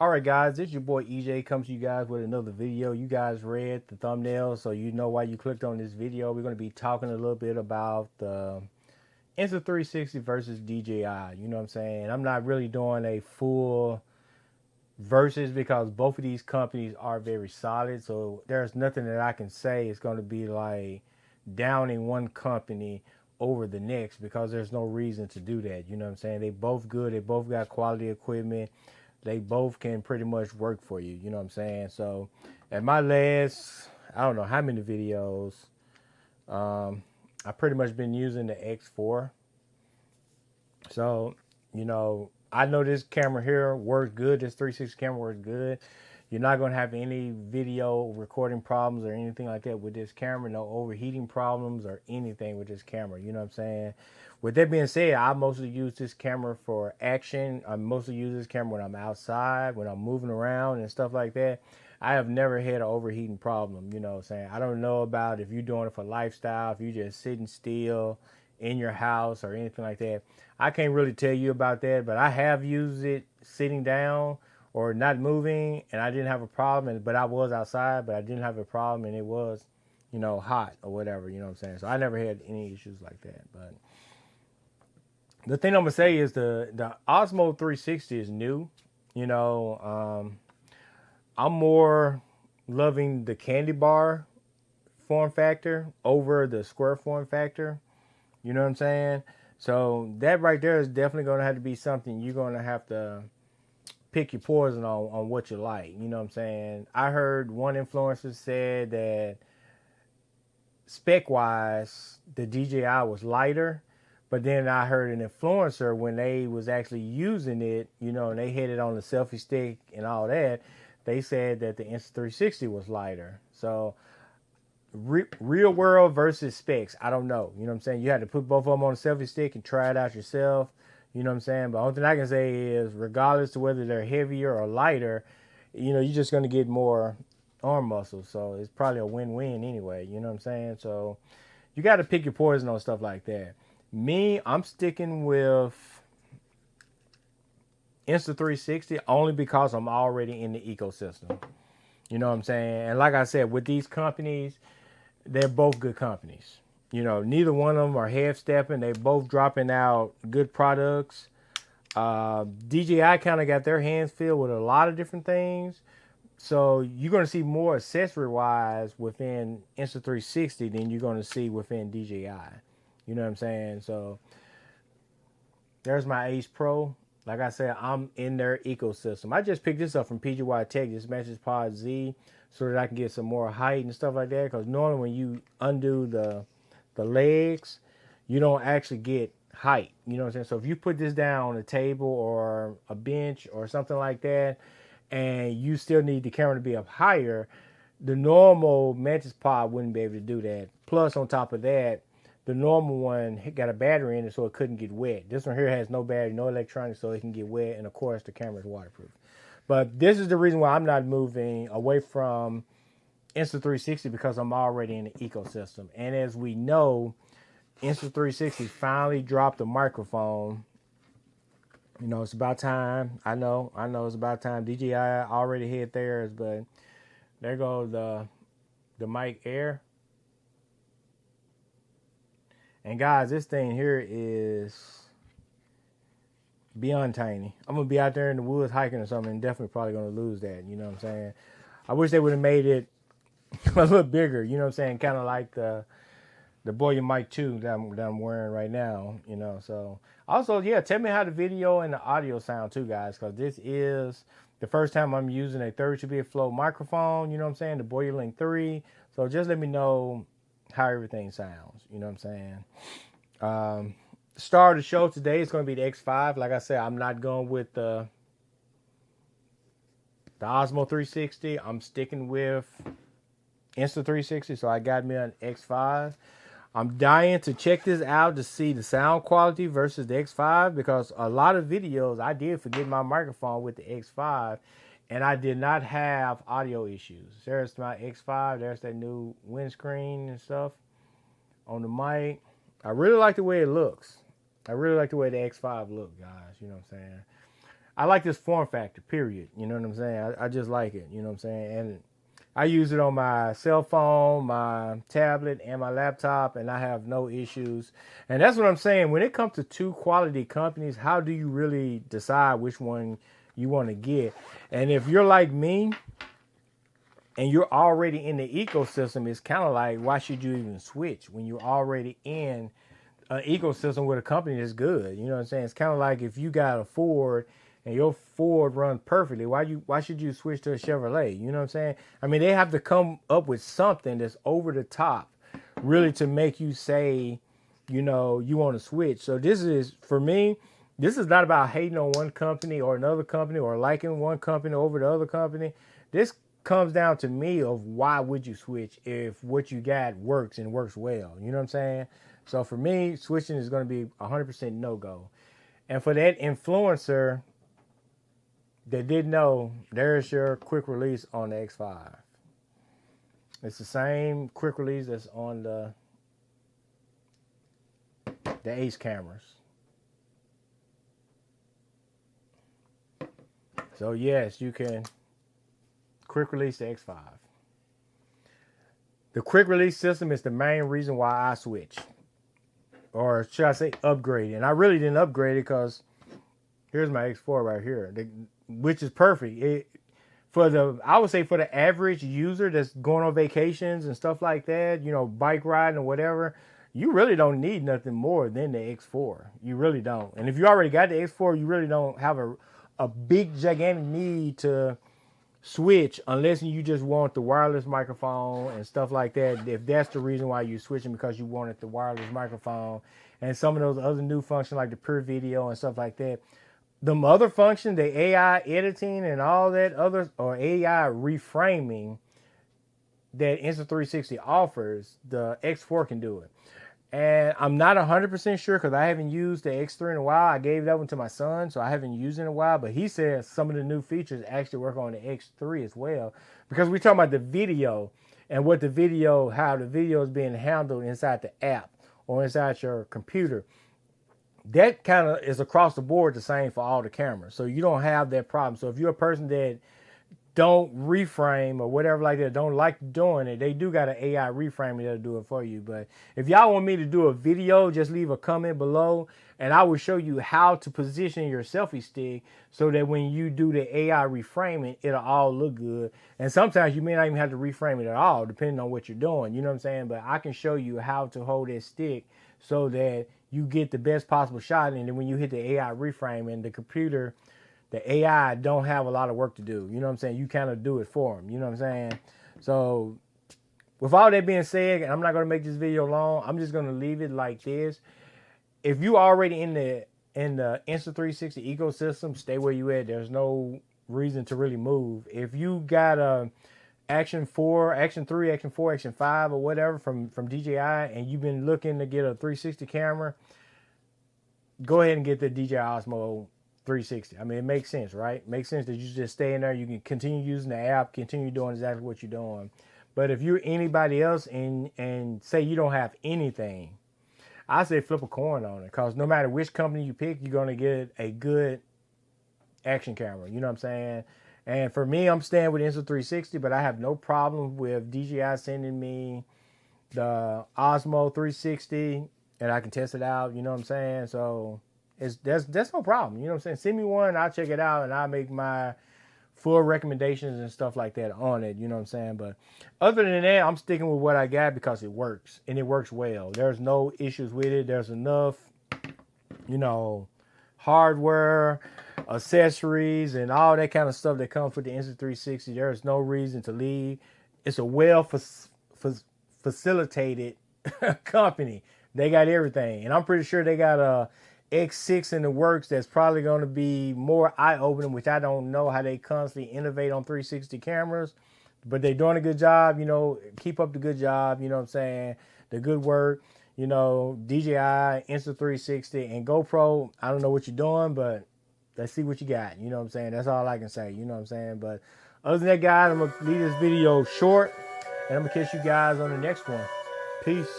Alright guys, this is your boy EJ comes to you guys with another video. You guys read the thumbnail, so you know why you clicked on this video. We're going to be talking a little bit about the Insta360 versus DJI. You know what I'm saying? I'm not really doing a full versus because both of these companies are very solid. So there's nothing that I can say is going to be like downing one company over the next because there's no reason to do that. You know what I'm saying? They both good. They both got quality equipment. They both can pretty much work for you. You know what I'm saying? So at my last, I don't know how many videos, I pretty much been using the X4. So, I know this camera here works good. This 360 camera works good. You're not going to have any video recording problems or anything like that with this camera. No overheating problems or anything with this camera. You know what I'm saying? With that being said, I mostly use this camera for action. I mostly use this camera when I'm outside, when I'm moving around and stuff like that. I have never had an overheating problem. You know what I'm saying? I don't know about if you're doing it for lifestyle, if you're just sitting still in your house or anything like that. I can't really tell you about that, but I have used it sitting down or not moving, and I didn't have a problem. But I was outside, but I didn't have a problem, and it was, hot or whatever. You know what I'm saying? So I never had any issues like that. But the thing I'm gonna say is the Osmo 360 is new. I'm more loving the candy bar form factor over the square form factor. You know what I'm saying? So that right there is definitely going to have to be something you're going to have to pick your poison on what you like. You know what I'm saying? I heard one influencer said that spec wise, the DJI was lighter. But then I heard an influencer when they was actually using it, and they had it on the selfie stick and all that, they said that the Insta360 was lighter. So real world versus specs, I don't know. You know what I'm saying? You had to put both of them on a selfie stick and try it out yourself. You know what I'm saying? But the only thing I can say is regardless to whether they're heavier or lighter, you're just going to get more arm muscle. So it's probably a win-win anyway. You know what I'm saying? So you got to pick your poison on stuff like that. Me, I'm sticking with Insta360 only because I'm already in the ecosystem. You know what I'm saying? And like I said, with these companies, they're both good companies. Neither one of them are half-stepping. They're both dropping out good products. DJI kind of got their hands filled with a lot of different things. So you're going to see more accessory-wise within Insta360 than you're going to see within DJI. You know what I'm saying? So there's my Ace Pro. Like I said, I'm in their ecosystem. I just picked this up from PGY Tech. This matches Pod Z so that I can get some more height and stuff like that. Because normally when you undo the legs, you don't actually get height. You know what I'm saying? So if you put this down on a table or a bench or something like that, and you still need the camera to be up higher, the normal Mantis Pod wouldn't be able to do that. Plus, on top of that, the normal one got a battery in it, so it couldn't get wet. This one here has no battery, no electronics, so it can get wet. And of course, the camera is waterproof. But this is the reason why I'm not moving away from Insta360 because I'm already in the ecosystem. And as we know, Insta360 finally dropped the microphone. It's about time. I know it's about time. DJI already had theirs, but there goes the mic Air. And guys, this thing here is beyond tiny. I'm going to be out there in the woods hiking or something and definitely probably going to lose that. You know what I'm saying? I wish they would have made it a little bigger. You know what I'm saying? Kind of like the Boya Mic 2 that I'm wearing right now. So also, yeah, tell me how the video and the audio sound too, guys, because this is the first time I'm using a 32-bit flow microphone. You know what I'm saying? The Boya Link 3. So just let me know how everything sounds. You know what I'm saying? Star of the show today is going to be the X5. Like I said, I'm not going with the Osmo 360. I'm sticking with Insta360. So I got me an X5. I'm dying to check this out to see the sound quality versus the X5 because a lot of videos I did forget my microphone with the X5 and I did not have audio issues. There's my X5. There's that new windscreen and stuff on the mic. I really like the way it looks. I really like the way the X5 looks, guys. You know what I'm saying? I like this form factor, period. You know what I'm saying? I just like it, you know what I'm saying? And I use it on my cell phone, my tablet, and my laptop, and I have no issues. And that's what I'm saying. When it comes to two quality companies, how do you really decide which one you want to get? And if you're like me and you're already in the ecosystem, it's kind of like, why should you even switch when you're already in an ecosystem with a company that's good? You know what I'm saying? It's kind of like if you got a Ford and your Ford runs perfectly, why should you switch to a Chevrolet? You know what I'm saying? I mean, they have to come up with something that's over the top, really, to make you say, you know, you want to switch. So this is, for me, this is not about hating on one company or another company or liking one company over the other company. This comes down to me of why would you switch if what you got works and works well. You know what I'm saying? So for me, switching is going to be 100% no-go. And for that influencer that didn't know, there's your quick release on the X5. It's the same quick release that's on the Ace cameras. So yes, you can quick release the X5. The quick release system is the main reason why I switched. Or should I say upgrade? And I really didn't upgrade it because here's my X4 right here, which is perfect. I would say for the average user that's going on vacations and stuff like that, you know, bike riding or whatever, you really don't need nothing more than the X4. You really don't. And if you already got the X4, you really don't have a big, gigantic need to switch unless you just want the wireless microphone and stuff like that. If that's the reason why you're switching, because you wanted the wireless microphone and some of those other new functions like the pure video and stuff like that. The other function, the AI editing and all that other, or AI reframing that Insta360 offers, the X4 can do it. And I'm not 100% sure because I haven't used the X3 in a while. I gave that one to my son, so I haven't used it in a while. But he said some of the new features actually work on the X3 as well. Because we're talking about the video and how the video is being handled inside the app or inside your computer. That kind of is across the board the same for all the cameras. So you don't have that problem. So if you're a person that don't reframe or whatever like that, don't like doing it, they do got an AI reframing that'll do it for you. But if y'all want me to do a video, just leave a comment below and I will show you how to position your selfie stick so that when you do the AI reframing, it'll all look good. And sometimes you may not even have to reframe it at all, depending on what you're doing. You know what I'm saying? But I can show you how to hold that stick so that you get the best possible shot. And then when you hit the AI reframing, the computer, the AI don't have a lot of work to do. You know what I'm saying? You kind of do it for them. You know what I'm saying? So with all that being said, I'm not going to make this video long. I'm just going to leave it like this. If you already in the Insta360 ecosystem, stay where you at. There's no reason to really move. If you got a Action 4, Action 3, Action 4, Action 5 or whatever from DJI and you've been looking to get a 360 camera, go ahead and get the DJI Osmo 360. I mean, it makes sense, right? It makes sense that you just stay in there. You can continue using the app, continue doing exactly what you're doing. But if you're anybody else and say you don't have anything, I say flip a coin on it, because no matter which company you pick, you're going to get a good action camera. You know what I'm saying? And for me, I'm staying with Insta360, but I have no problem with DJI sending me the Osmo 360 and I can test it out. You know what I'm saying? So that's no problem. You know what I'm saying? Send me one, I'll check it out, and I'll make my full recommendations and stuff like that on it. You know what I'm saying? But other than that, I'm sticking with what I got because it works, and it works well. There's no issues with it. There's enough, you know, hardware, accessories, and all that kind of stuff that comes with the Insta360. There's no reason to leave. It's a facilitated company. They got everything, and I'm pretty sure they got a X6 in the works that's probably going to be more eye-opening, which I don't know how they constantly innovate on 360 cameras, but they're doing a good job. You know, keep up the good job. You know what I'm saying? The good work. You know, DJI, Insta360, and GoPro. I don't know what you're doing, but let's see what you got. You know what I'm saying? That's all I can say. You know what I'm saying? But other than that, guys, I'm going to leave this video short, and I'm going to catch you guys on the next one. Peace.